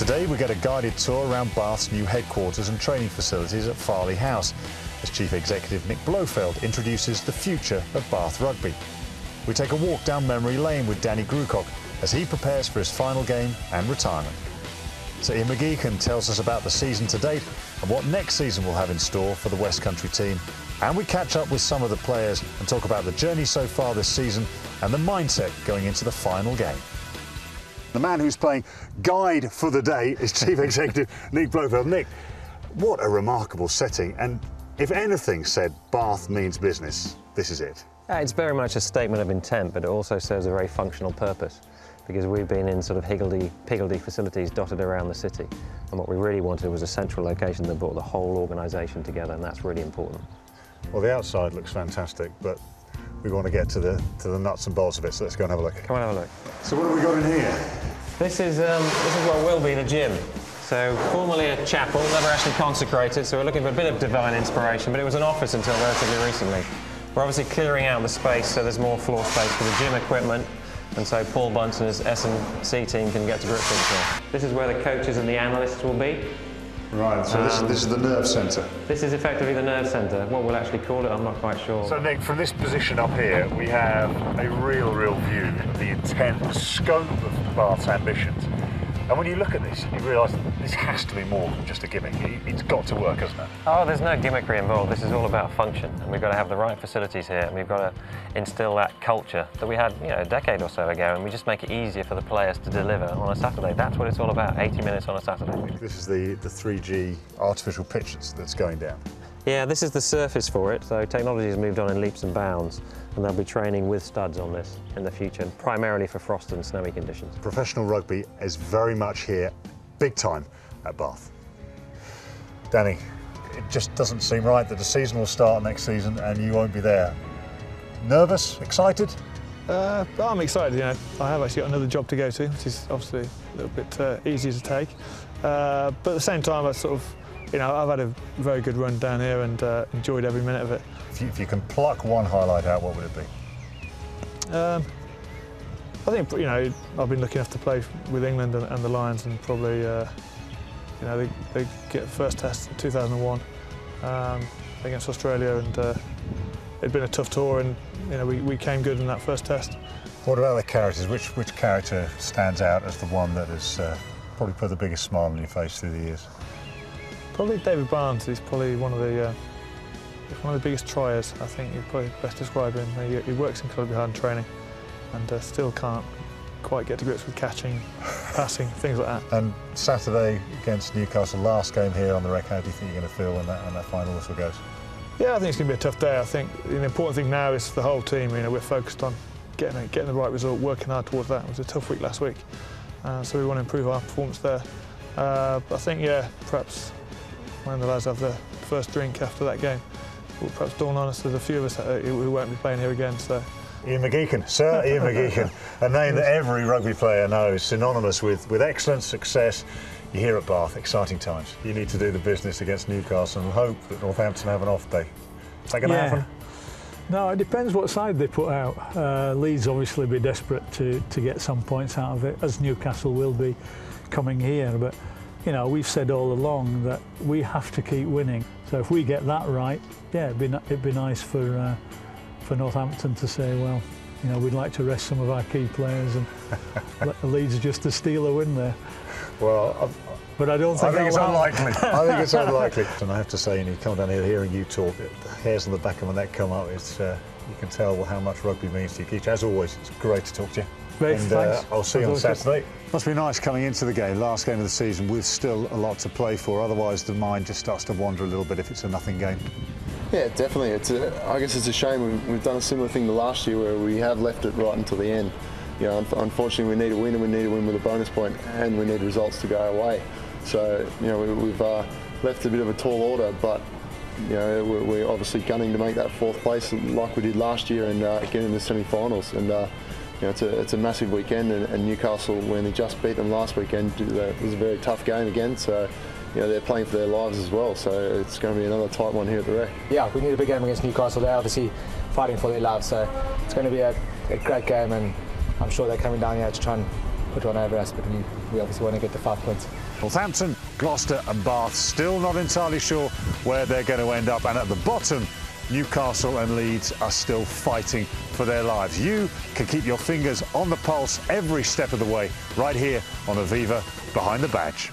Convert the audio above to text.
Today we get a guided tour around Bath's new headquarters and training facilities at Farley House as Chief Executive Nick Blofeld introduces the future of Bath Rugby. We take a walk down memory lane with Danny Grewcock as he prepares for his final game and retirement. So Ian McGeechan tells us about the season to date and what next season will have in store for the West Country team. And we catch up with some of the players and talk about the journey so far this season and the mindset going into the final game. The man who's playing guide for the day is Chief Executive Nick Blofeld. Nick, what a remarkable setting. And if anything said Bath means business, this is it. It's very much a statement of intent, but it also serves a very functional purpose, because we've been in sort of higgledy-piggledy facilities dotted around the city, and what we really wanted was a central location that brought the whole organisation together, and that's really important. Well, the outside looks fantastic, but we want to get to the nuts and bolts of it, so let's go and have a look. Come on, have a look. So what have we got in here? This is what will be the gym. So formerly a chapel, never actually consecrated, so we're looking for a bit of divine inspiration, but it was an office until relatively recently. We're obviously clearing out the space so there's more floor space for the gym equipment, and so Paul Bunce and his S&C team can get to grips with it. This is where the coaches and the analysts will be. Right, so this is the nerve centre. This is effectively the nerve centre. What we'll actually call it, I'm not quite sure. So Nick, from this position up here, we have a real view of the intent, the scope of Bath's ambitions. And when you look at this, you realise this has to be more than just a gimmick. It's got to work, hasn't it? Oh, there's no gimmickry involved. This is all about function, and we've got to have the right facilities here, and we've got to instil that culture that we had, a decade or so ago, and we just make it easier for the players to deliver on a Saturday. That's what it's all about, 80 minutes on a Saturday. This is the 3G artificial pitch that's going down. Yeah, this is the surface for it, so technology has moved on in leaps and bounds, and they'll be training with studs on this in the future, primarily for frost and snowy conditions. Professional rugby is very much here, big time, at Bath. Danny, it just doesn't seem right that the season will start next season and you won't be there. Nervous? Excited? I'm excited, I have actually got another job to go to, which is obviously a little bit easier to take. But at the same time, I've had a very good run down here and enjoyed every minute of it. If you can pluck one highlight out, what would it be? I think, I've been lucky enough to play with England and the Lions, and probably, they get the first test in 2001 against Australia, and it'd been a tough tour, and we came good in that first test. What about the characters? Which character stands out as the one that has probably put the biggest smile on your face through the years? Probably David Barnes. He's probably one of the biggest triers. I think you'd probably best describe him. He works incredibly hard in training, and still can't quite get to grips with catching, passing, things like that. And Saturday against Newcastle, last game here on the Rec, how do you think you're going to feel when that final whistle goes? Yeah, I think it's going to be a tough day. I think the important thing now is the whole team. We're focused on getting the right result, working hard towards that. It was a tough week last week, so we want to improve our performance there. But I think, perhaps when the lads have their first drink after that game, will perhaps dawn on us there's a few of us who won't be playing here again. So. Ian McGeechan, Sir Ian McGeechan, a name that every rugby player knows, synonymous with excellence, success. You're here at Bath, exciting times. You need to do the business against Newcastle and hope that Northampton have an off day. Is that going to happen? No, it depends what side they put out. Leeds obviously be desperate to get some points out of it, as Newcastle will be coming here. But we've said all along that we have to keep winning. So if we get that right, it'd be nice for Northampton to say, well, we'd like to rest some of our key players and let the Leeds just to steal a win there. Well, but I don't think it's unlikely. I think it's unlikely. And I have to say, you come down here hearing you talk, the hairs on the back of my neck come up. It's you can tell how much rugby means to you, Keith. As always, it's great to talk to you. Great, thanks. I'll see you on Saturday. Must be nice coming into the game, last game of the season, with still a lot to play for. Otherwise, the mind just starts to wander a little bit if it's a nothing game. Yeah, definitely. I guess it's a shame we've done a similar thing to last year where we have left it right until the end. Unfortunately, we need a win, and we need a win with a bonus point, and we need results to go our way. So, we've left a bit of a tall order, but we're obviously gunning to make that fourth place like we did last year and get in the semi-finals. And it's a massive weekend, and Newcastle, when they just beat them last weekend, it was a very tough game again. So. They're playing for their lives as well, so it's going to be another tight one here at the Rec. Yeah, we need a big game against Newcastle. They're obviously fighting for their lives, so it's going to be a great game, and I'm sure they're coming down here to try and put one over us, but we obviously want to get the 5 points. Northampton, Gloucester and Bath still not entirely sure where they're going to end up, and at the bottom Newcastle and Leeds are still fighting for their lives. You can keep your fingers on the pulse every step of the way right here on Aviva Behind the Badge.